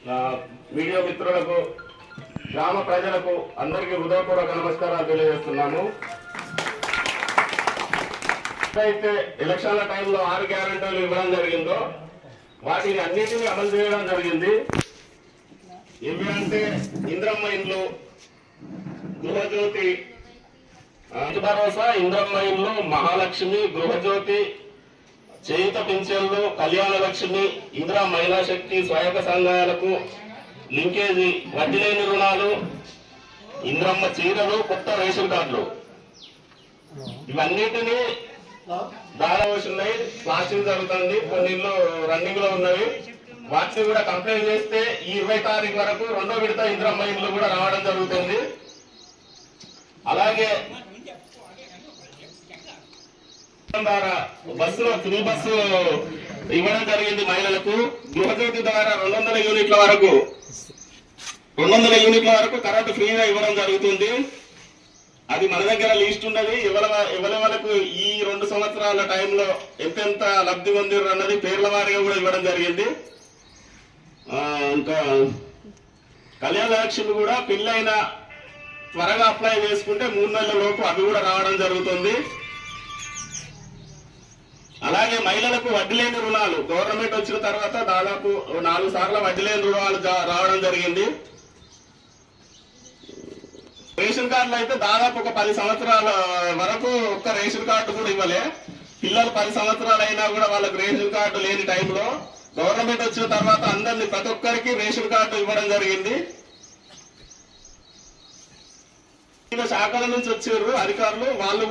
Media మిత్రులకు గ్రామ ప్రజలకు అందరికీ హృదయపూర్వక నమస్కారాలు తెలియజేస్తున్నాను. అయితే ఎలక్షన్ల టైంలో 6 గ్యారెంటీలు ఇవ్వడం జరిగిందో వాటిని అన్నిటినీ అమలు చేయడం జరిగింది. ఏమి అంటే ఇంద్రమ్మ ఇండ్లు, గృహజ్యోతి, భరోసా, ఇంద్రమ్మ ఇండ్లు, మహాలక్ష్మి, గృహజ్యోతి, చేయుత పింఛన్లు, కళ్యాణ లక్ష్మి, ఇందిరా మహిళా శక్తి, స్వయం సంఘాలకు లింకేజీ, వడ్డీ లేని రుణాలు, ఇంద్రమ్మ చీరలు, కొత్త రేషన్ కార్డులు, ఇవన్నిటినీ దాదాపున్నాయి. ప్లాస్టింగ్ జరుగుతుంది, కొన్ని ఇళ్ళు రన్నింగ్ లో ఉన్నవి. వాటిని కూడా కంప్లైంట్ చేస్తే ఈ 20 తారీఖు వరకు 2వ విడత ఇంద్రమ్మ ఇండ్లు కూడా రావడం జరుగుతుంది. అలాగే బస్సులో ఫ్రీ బస్సు ఇవ్వడం జరిగింది మహిళలకు. గృహజ్యోతి ద్వారా 200 యూనిట్ల వరకు కరెంటు ఫ్రీగా ఇవ్వడం జరుగుతుంది. అది మన దగ్గర లిస్ట్ ఉన్నది. ఎవరెవరకు ఈ 2 సంవత్సరాల టైంలో ఎంతెంత లబ్ధి పొందిరు అన్నది పేర్ల వారిగా కూడా ఇవ్వడం జరిగింది. ఇంకా కళ్యాణ లక్ష్మి కూడా పెళ్ళైన త్వరగా అప్లై చేసుకుంటే 3 నెలల లోపు అవి కూడా రావడం జరుగుతుంది. అలాగే మహిళలకు వడ్డీ లేని రుణాలు గవర్నమెంట్ వచ్చిన తర్వాత దాదాపు 4 సార్లు వడ్డీ లేని రుణాలు రావడం జరిగింది. రేషన్ కార్డులు అయితే దాదాపు ఒక 10 సంవత్సరాల వరకు ఒక్క రేషన్ కార్డు కూడా ఇవ్వలే. పిల్లలు 10 సంవత్సరాలు అయినా కూడా వాళ్ళకి రేషన్ కార్డు లేని టైంలో గవర్నమెంట్ వచ్చిన తర్వాత అందరినీ ప్రతి ఒక్కరికి రేషన్ కార్డు ఇవ్వడం జరిగింది. శాఖల నుంచి వచ్చారు అధికారులు, వాళ్ళు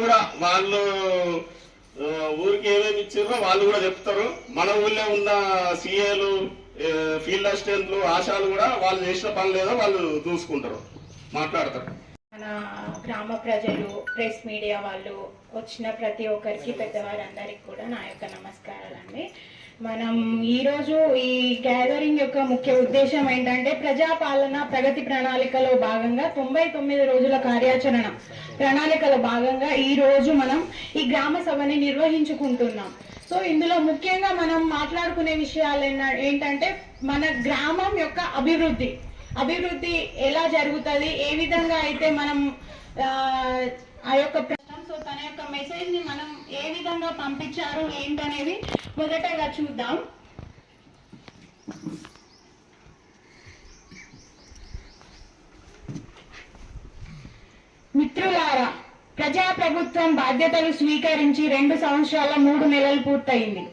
ఊరికి ఏమేమి ఇచ్చారో వాళ్ళు కూడా చెప్తారు. మన ఊళ్ళో ఉన్న సిఏలు, ఫీల్డ్ అసిస్టెంట్లు, ఆశాలు కూడా వాళ్ళు చేసిన పని లేదో వాళ్ళు చూసుకుంటారు, మాట్లాడతారు. మన గ్రామ ప్రజలు, ప్రెస్ మీడియా వాళ్ళు, వచ్చిన ప్రతి ఒక్కరికి, పెద్దవారందరికి కూడా నా యొక్క నమస్కారాలండి. మనం ఈరోజు ఈ గ్యాదరింగ్ యొక్క ముఖ్య ఉద్దేశం ఏంటంటే ప్రజాపాలన ప్రగతి ప్రణాళికలో భాగంగా 99 రోజుల కార్యాచరణ ప్రణాళికలో భాగంగా ఈ రోజు మనం ఈ గ్రామ సభని నిర్వహించుకుంటున్నాం. సో ఇందులో ముఖ్యంగా మనం మాట్లాడుకునే విషయాలు ఏంటంటే మన గ్రామం యొక్క అభివృద్ధి ఎలా జరుగుతుంది, ఏ విధంగా అయితే మనం ఆ యొక్క సో తన యొక్క మెసేజ్ ని మనం ఏ విధంగా పంపించారు ఏంటనేది మొదటగా చూద్దాం. మిత్రులారా, ప్రజాప్రభుత్వం బాధ్యతలు స్వీకరించి 2 సంవత్సరాల 3 నెలలు పూర్తయింది.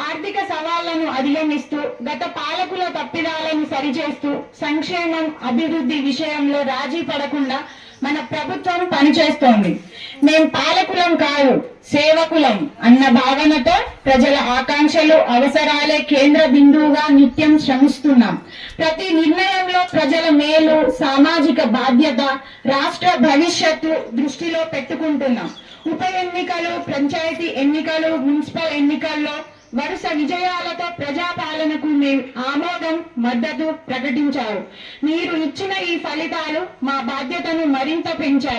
ఆర్థిక సవాళ్లను అధిగమిస్తూ, గత పాలకుల తప్పిదాలను సరిచేస్తూ, సంక్షేమం, అభివృద్ధి విషయంలో రాజీ పడకుండా మన ప్రభుత్వం పనిచేస్తోంది. మేం పాలకులం కాదు, సేవకులం అన్న భావనతో ప్రజల ఆకాంక్షలు, అవసరాలే కేంద్ర బిందువుగా నిత్యం శ్రమిస్తున్నాం. ప్రతి నిర్ణయంలో ప్రజల మేలు, సామాజిక బాధ్యత, రాష్ట్ర భవిష్యత్తు దృష్టిలో పెట్టుకుంటున్నాం. ఉప ఎన్నికలు, పంచాయతీ ఎన్నికలు, మున్సిపల్ ఎన్నికల్లో వరుస విజయాలతో ప్రజాపాలనకు మేము ఆమోదం, మద్దతు ప్రకటించారు. మీరు ఇచ్చిన ఈ ఫలితాలు మా బాధ్యతను మరింత పెంచాయి.